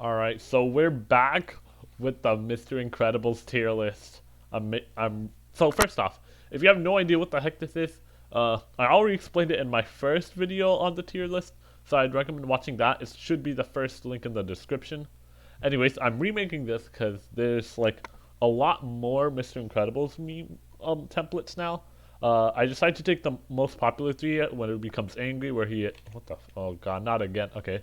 Alright, so we're back with the Mr. Incredibles tier list. So first off, if you have no idea what the heck this is, I already explained it in my first video on the tier list, so I'd recommend watching that. It should be the first link in the description. Anyways, I'm remaking this because there's like a lot more Mr. Incredibles meme templates now. I decided to take the most popular three when it becomes angry, where he oh god, not again. Okay,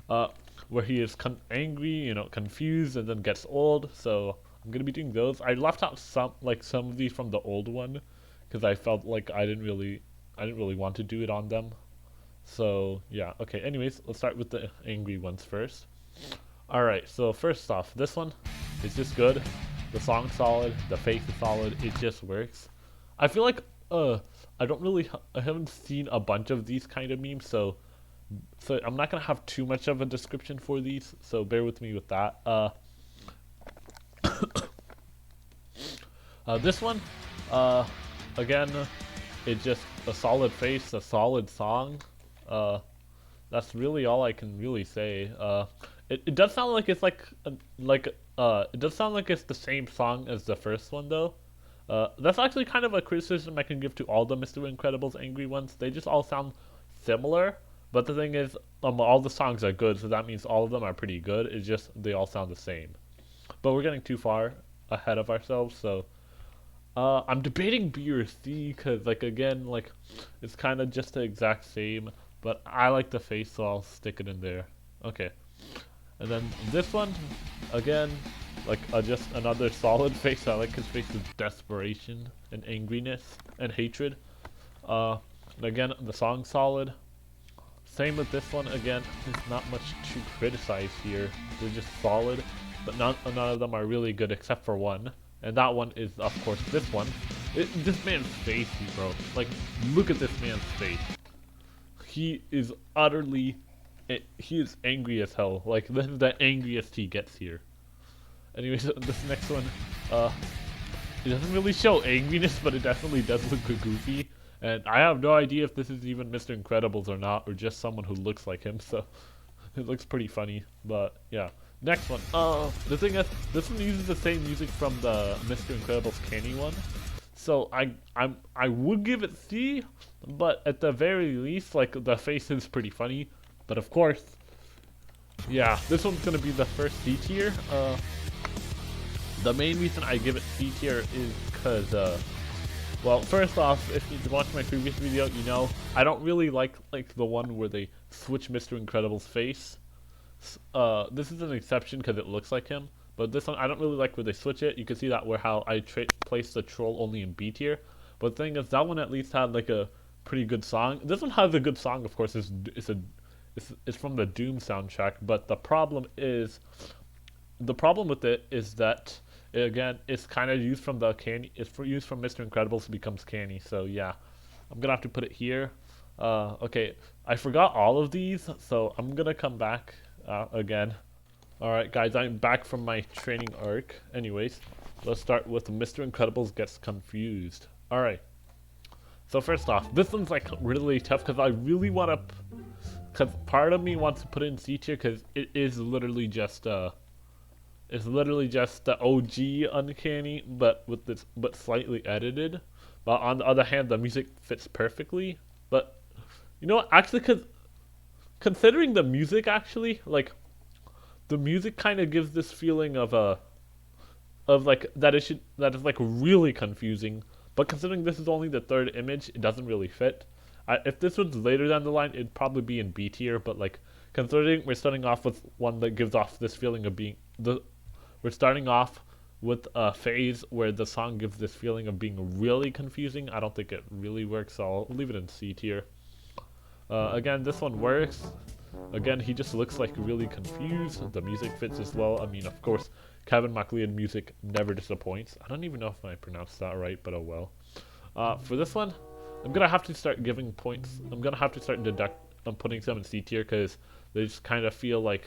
uh, where he is angry, confused, and then gets old. So I'm gonna be doing those. I left out some of these from the old one because I felt like I didn't really want to do it on them. So yeah, okay. Anyways, let's start with the angry ones first. All right. So first off, this one is just good. The song's solid. The face is solid. It just works. I feel like I don't really I haven't seen a bunch of these kind of memes, so I'm not gonna have too much of a description for these, so bear with me with that. This one, uh, again, it's just a solid face, a solid song. Uh, that's really all I can really say. It does sound like it's it does sound like it's the same song as the first one though. That's actually kind of a criticism I can give to all the Mr. Incredibles angry ones. They just all sound similar, but the thing is, all the songs are good, so that means all of them are pretty good. It's just they all sound the same. But we're getting too far ahead of ourselves, so I'm debating B or C because, like, again, like, it's kind of just the exact same. But I like the face, so I'll stick it in there. Okay, and then this one, again, like just another solid face. I like his face with desperation and angriness and hatred. Uh, again, the song's solid. Same with this one. Again, there's not much to criticize here. They're just solid, but none of them are really good except for one, and that one is of course this one. This man's face, bro. Like, look at this man's face. He is utterly, he is angry as hell. Like, this is the angriest he gets here. Anyways, this next one, uh, it doesn't really show angriness, but it definitely does look goofy. And I have no idea if this is even Mr. Incredibles or not, or just someone who looks like him. So it looks pretty funny. But yeah, next one. The thing is, this one uses the same music from the Mr. Incredibles Kenny one. So I would give it C, but at the very least, like, the face is pretty funny. But of course, yeah, this one's gonna be the first C tier. The main reason I give it C tier is because, well, first off, if you watched my previous video, you know I don't really like the one where they switch Mr. Incredible's face. This is an exception because it looks like him, but this one I don't really like where they switch it. You can see that where how I placed the troll only in B tier, but the thing is that one at least had like a pretty good song. This one has a good song, of course. It's from the Doom soundtrack, but the problem with it is that again it's kind of used from the canny. Used from Mr. Incredibles becomes canny. So yeah, I'm gonna have to put it here. Okay, I forgot all of these, so I'm gonna come back again. All right, guys, I'm back from my training arc. Anyways, let's start with Mr. Incredibles gets confused. All right. So first off, this one's like really tough because I really want to, because part of me wants to put it in C tier because it is literally just it's literally just the OG Uncanny, but slightly edited. But on the other hand, the music fits perfectly. But you know what? Actually, considering the music, actually, like, the music kind of gives this feeling of like that is like really confusing. But considering this is only the third image, it doesn't really fit. If this was later down the line, it'd probably be in B tier. But like, considering we're starting off with one that gives off this feeling of being we're starting off with a phase where the song gives this feeling of being really confusing. I don't think it really works, so I'll leave it in C tier. Again, this one works. Again, he just looks like really confused. The music fits as well. I mean, of course, Kevin MacLeod music never disappoints. I don't even know if I pronounced that right, but oh well. For this one, I'm gonna have to start giving points. I'm gonna have to start I'm putting some in C tier because they just kind of feel like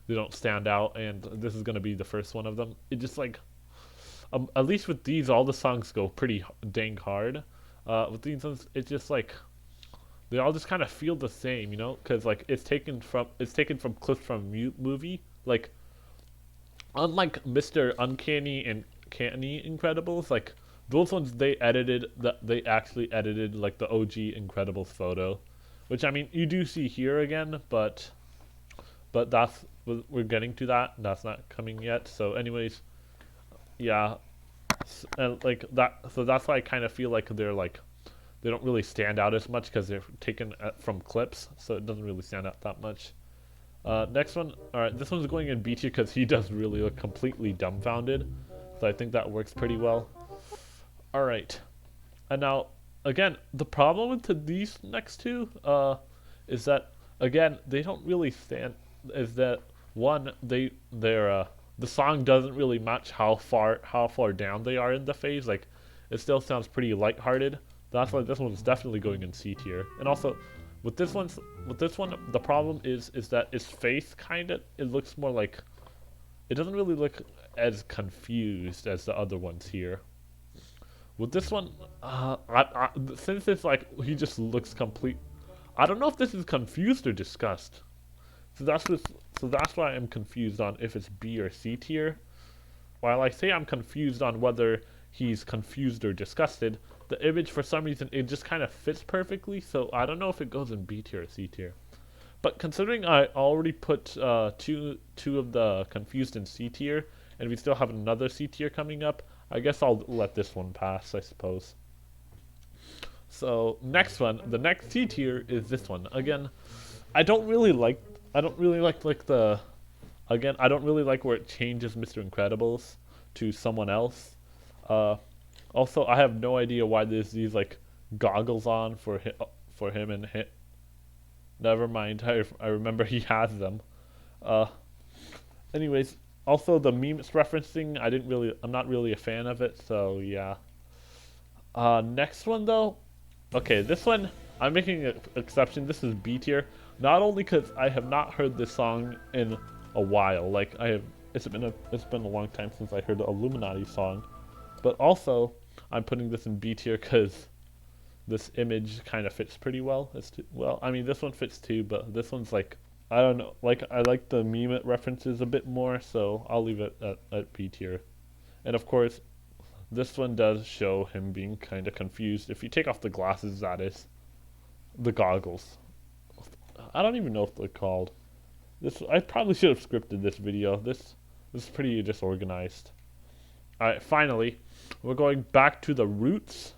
they don't stand out, and this is gonna be the first one of them. It just like, at least with these, all the songs go pretty dang hard. With these ones, it's just like they all just kind of feel the same, you know, because like it's taken from clips from movie, Like, unlike Mr. Uncanny and Canny Incredibles, like those ones they actually edited like the OG Incredibles photo, which I mean you do see here again, but that's we're getting to that. That's not coming yet. So, anyways, yeah, and like that. So that's why I kind of feel like they don't really stand out as much because they're taken from clips, so it doesn't really stand out that much. Next one. All right, this one's going in B tier because he does really look completely dumbfounded, so I think that works pretty well. All right, and now again, the problem with these next two, is that again they don't really stand. Is that one the song doesn't really match how far down they are in the phase. Like, it still sounds pretty lighthearted. That's why this one's definitely going in C tier. And also, with this one, the problem is that its face it looks more like it doesn't really look as confused as the other ones here. With this one, since it's like he just looks complete. I don't know if this is confused or disgust. So that's why I'm confused on if it's B or C tier. While I say I'm confused on whether he's confused or disgusted, the image for some reason it just kind of fits perfectly. So I don't know if it goes in B tier or C tier. But considering I already put two of the confused in C tier, and we still have another C tier coming up, I guess I'll let this one pass, I suppose. So next one, the next C tier is this one. Again, I don't really like the again, I don't really like where it changes Mr. Incredibles to someone else. Uh, Also, I have no idea why there's these like goggles on for him and him. Never mind. I remember he has them. Uh, Anyways, also the meme it's referencing, I'm not really a fan of it. So yeah. Next one though. Okay, this one I'm making an exception. This is B tier. Not only because I have not heard this song in a while. Like I have, it's been a long time since I heard the Illuminati song. But also, I'm putting this in B tier because this image kind of fits pretty well. Well, I mean, this one fits too, but this one's like, I don't know. Like, I like the meme it references a bit more, so I'll leave it at B tier. And of course, this one does show him being kind of confused. If you take off the glasses, that is. The goggles. I don't even know what they're called. I probably should have scripted this video. This is pretty disorganized. Alright, finally, we're going back to the roots,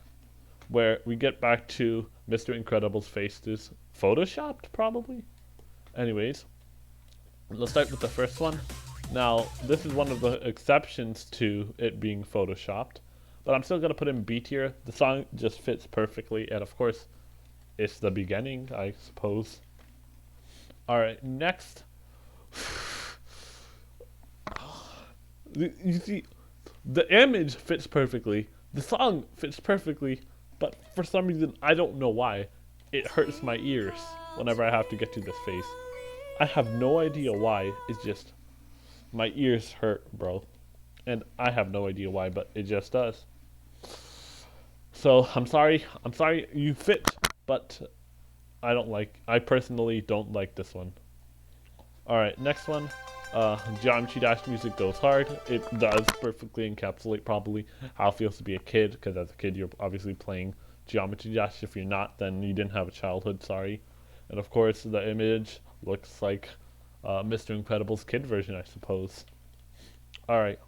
where we get back to Mr. Incredible's face is photoshopped, probably? Anyways, let's start with the first one. Now, this is one of the exceptions to it being photoshopped, but I'm still going to put in B tier. The song just fits perfectly, and of course, it's the beginning, I suppose. Alright, next. You see, the image fits perfectly, the song fits perfectly, but for some reason, I don't know why, it hurts my ears whenever I have to get to this face. I have no idea why, it's just, my ears hurt, bro. And I have no idea why, but it just does. So, I'm sorry you fit, but I personally don't like this one. Alright, next one. Geometry Dash music goes hard. It does perfectly encapsulate probably how it feels to be a kid, because as a kid you're obviously playing Geometry Dash. If you're not, then you didn't have a childhood, sorry. And of course, the image looks like Mr. Incredible's kid version, I suppose. Alright.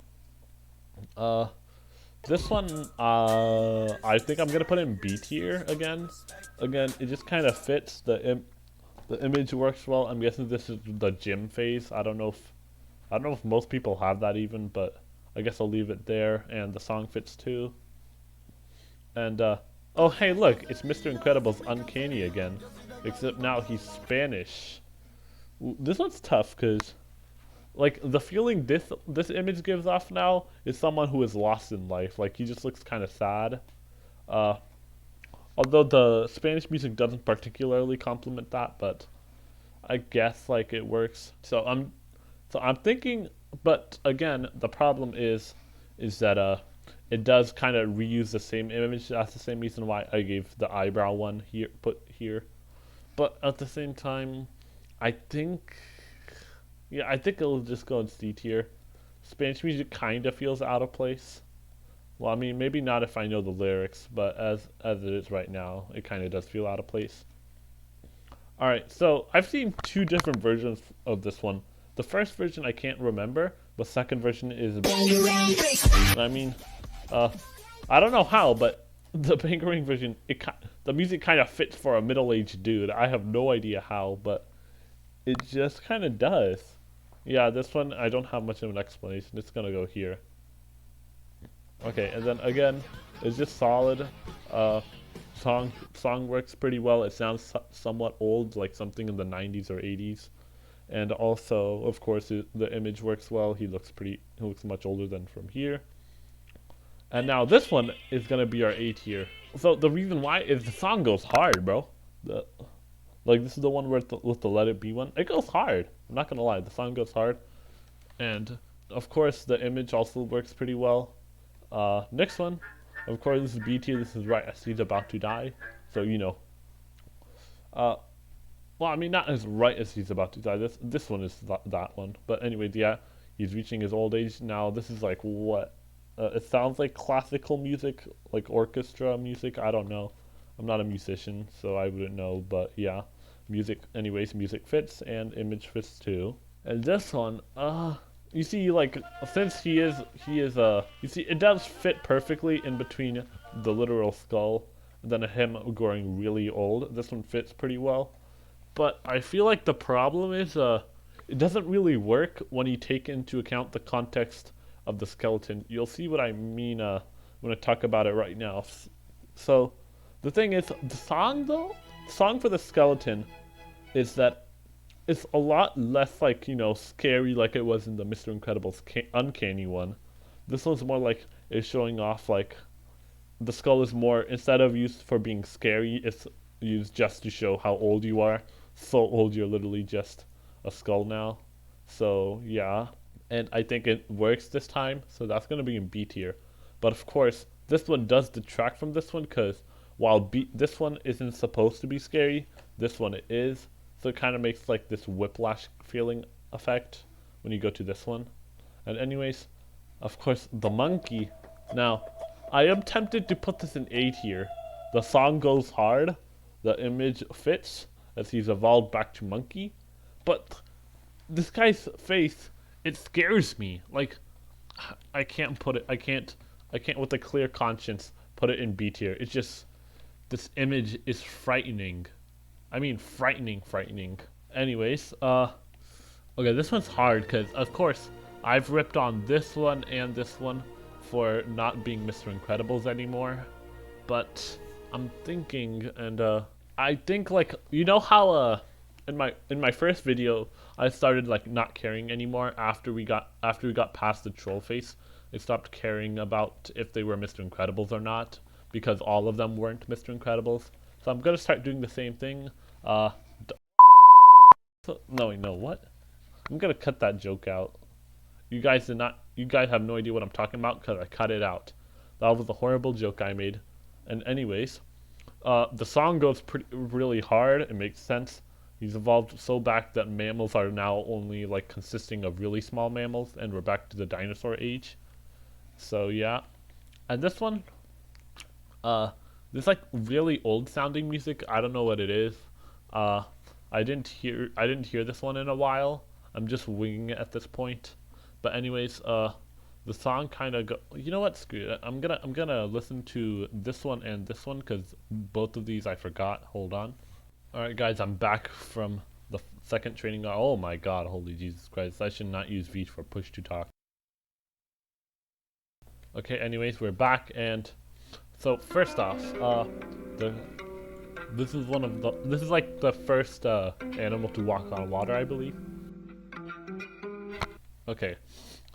This one, I think I'm gonna put in B tier again. Again, it just kind of fits. The image works well. I'm guessing this is the gym phase. I don't know if most people have that even, but I guess I'll leave it there. And the song fits too. And oh hey, look, it's Mr. Incredible's Uncanny again, except now he's Spanish. This one's tough because, like, the feeling this image gives off now is someone who is lost in life. Like, he just looks kind of sad. Uh, Although the Spanish music doesn't particularly complement that, but I guess like it works. So I'm thinking, but again, the problem is that it does kind of reuse the same image. That's the same reason why I gave the eyebrow one put here. But at the same time, I think, Yeah, I think it'll just go in C tier. Spanish music kind of feels out of place. Well, I mean, maybe not if I know the lyrics, but as it is right now, it kind of does feel out of place. All right, so I've seen two different versions of this one. The first version I can't remember. The second version is. I mean, uh, I don't know how, but the Bangarang version, the music kind of fits for a middle-aged dude. I have no idea how, but it just kind of does. Yeah, this one I don't have much of an explanation. It's gonna go here. Okay, and then again, it's just solid. Uh, song works pretty well. It sounds somewhat old, like something in the 90s or 80s. And also, of course, the image works well. He looks much older than from here. And now this one is gonna be our A tier. So the reason why is the song goes hard, bro. The Like this is the one with the Let It Be one. It goes hard. I'm not gonna lie, the song goes hard, and of course the image also works pretty well. Next one, of course this is B tier. This is right as he's about to die. So you know. Uh, well, I mean not as right as he's about to die. This one is that one. But anyway, yeah, he's reaching his old age now. This is like what? It sounds like classical music, like orchestra music. I don't know. I'm not a musician, so I wouldn't know. But yeah, music fits and image fits too. And this one, you see, like, since you see, it does fit perfectly in between the literal skull and then him growing really old. This one fits pretty well. But I feel like the problem is, it doesn't really work when you take into account the context of the skeleton. You'll see what I mean, when I talk about it right now. So, the thing is, the song for the skeleton is that it's a lot less, like, you know, scary like it was in the Mr. Incredible's Uncanny one. This one's more like, it's showing off, like, the skull is more, instead of used for being scary, it's used just to show how old you are. So old you're literally just a skull now. So, yeah. And I think it works this time, so that's going to be in B tier. But of course, this one does detract from this one, because while this one isn't supposed to be scary, this one it is. So it kind of makes like this whiplash feeling effect when you go to this one. And anyways, of course, the monkey. Now, I am tempted to put this in A tier. The song goes hard, the image fits, as he's evolved back to monkey. But this guy's face, it scares me. Like, I can't with a clear conscience put it in B tier. It's just, this image is frightening. I mean, frightening. Anyways, okay, this one's hard because, of course, I've ripped on this one and this one for not being Mr. Incredibles anymore. But I'm thinking, and I think, like, you know how in my first video I started like not caring anymore after we got past the troll face. I stopped caring about if they were Mr. Incredibles or not, because all of them weren't Mr. Incredibles. So I'm gonna start doing the same thing. No, wait, no, what? I'm gonna cut that joke out. You guys have no idea what I'm talking about because I cut it out. That was a horrible joke I made. And anyways, the song goes really hard. It makes sense. He's evolved so back that mammals are now only like consisting of really small mammals, and we're back to the dinosaur age. So yeah, and this one, this like really old sounding music. I don't know what it is. I didn't hear this one in a while. I'm just winging it at this point. But anyways, the song kind of you know what? Screw it. I'm gonna listen to this one and this one because both of these I forgot. Hold on. All right, guys, I'm back from the second training. Oh my God, holy Jesus Christ! I should not use V for push to talk. Okay, anyways, we're back, and so first off, this is like the first animal to walk on water, I believe. Okay,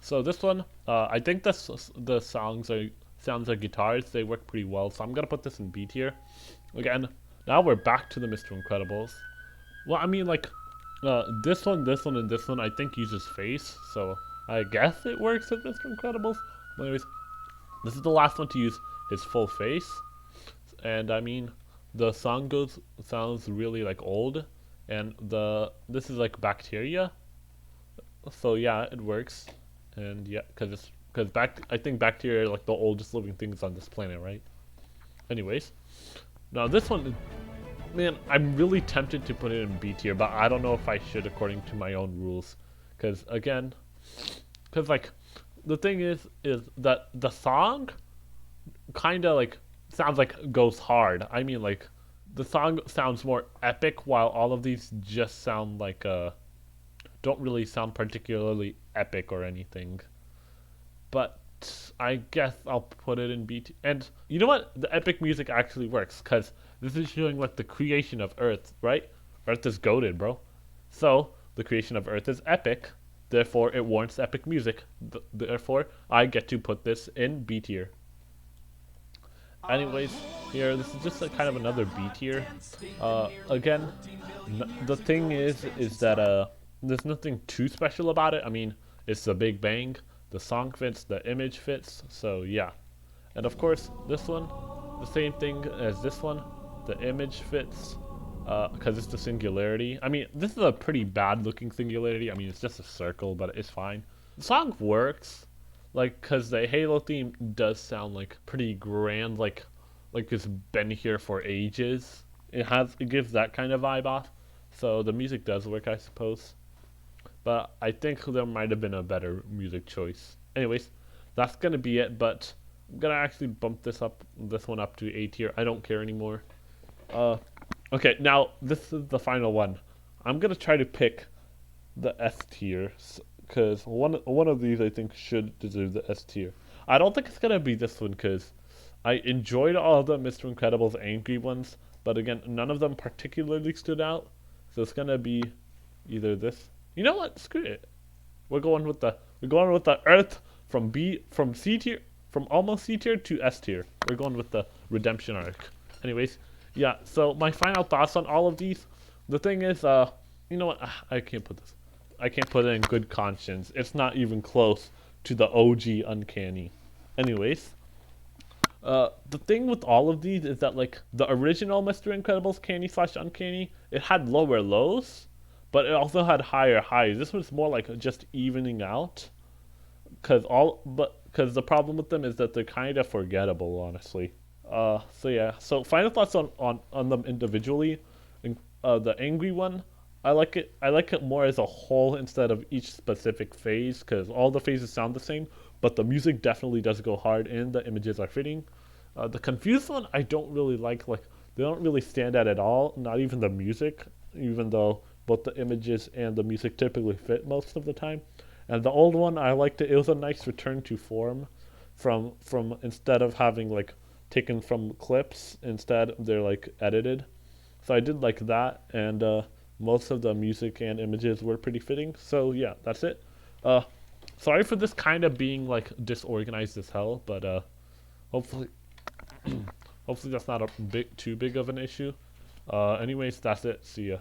so this one, I think the sounds are guitars. They work pretty well, so I'm gonna put this in B tier. Again, now we're back to the Mr. Incredibles. Well, I mean, like, this one, and this one, I think uses face, so I guess it works with Mr. Incredibles. But anyways, this is the last one to use his full face, and I mean, the song sounds really like old, and this is like bacteria. So yeah, it works, and yeah, because I think bacteria are like the oldest living things on this planet, right? Anyways, now this one, man, I'm really tempted to put it in B tier, but I don't know if I should according to my own rules, because again, because like the thing is that the song kind of like sounds like goes hard. I mean like the song sounds more epic, while all of these just sound like don't really sound particularly epic or anything. But I guess I'll put it in BT. And you know what? The epic music actually works because this is showing like the creation of Earth, right? Earth is goated, bro. So the creation of Earth is epic. Therefore, it warrants epic music. Therefore, I get to put this in B tier. Anyways, here this is just a kind of another B tier. Again, the thing is that there's nothing too special about it. I mean, it's the Big Bang, the song fits, the image fits, so yeah. And of course, this one, the same thing as this one, the image fits, because it's the singularity. I mean, this is a pretty bad looking singularity. I mean, it's just a circle, but it's fine. The song works, like, because the Halo theme does sound like pretty grand, like it's been here for ages. It gives that kind of vibe off. So the music does work, I suppose. But I think there might have been a better music choice. Anyways, that's gonna be it. But I'm gonna actually bump this one up to A tier. I don't care anymore. Uh, okay, now this is the final one. I'm gonna try to pick the S tier because one of these I think should deserve the S tier. I don't think it's gonna be this one because I enjoyed all of the Mr. Incredible's angry ones, but again, none of them particularly stood out. So it's gonna be either this. You know what? Screw it. We're going with the Earth from C tier from almost C tier to S tier. We're going with the redemption arc. Anyways, yeah. So my final thoughts on all of these. The thing is, you know what? I can't put this. I can't put it in good conscience. It's not even close to the OG Uncanny. Anyways, the thing with all of these is that like the original Mr. Incredible's Canny slash Uncanny, it had lower lows, but it also had higher highs. This was more like just evening out, because the problem with them is that they're kind of forgettable, honestly. So yeah. So final thoughts on them individually. The angry one, I like it. I like it more as a whole instead of each specific phase, because all the phases sound the same, but the music definitely does go hard and the images are fitting. The confused one, I don't really like. Like they don't really stand out at all. Not even the music, even though both the images and the music typically fit most of the time. And the old one, I liked it. It was a nice return to form, from instead of having like taken from clips, instead they're like edited. So I did like that, and most of the music and images were pretty fitting. So yeah, that's it. Uh, Sorry for this kind of being like disorganized as hell, but hopefully, hopefully that's not a too big of an issue. Anyways, that's it. See ya.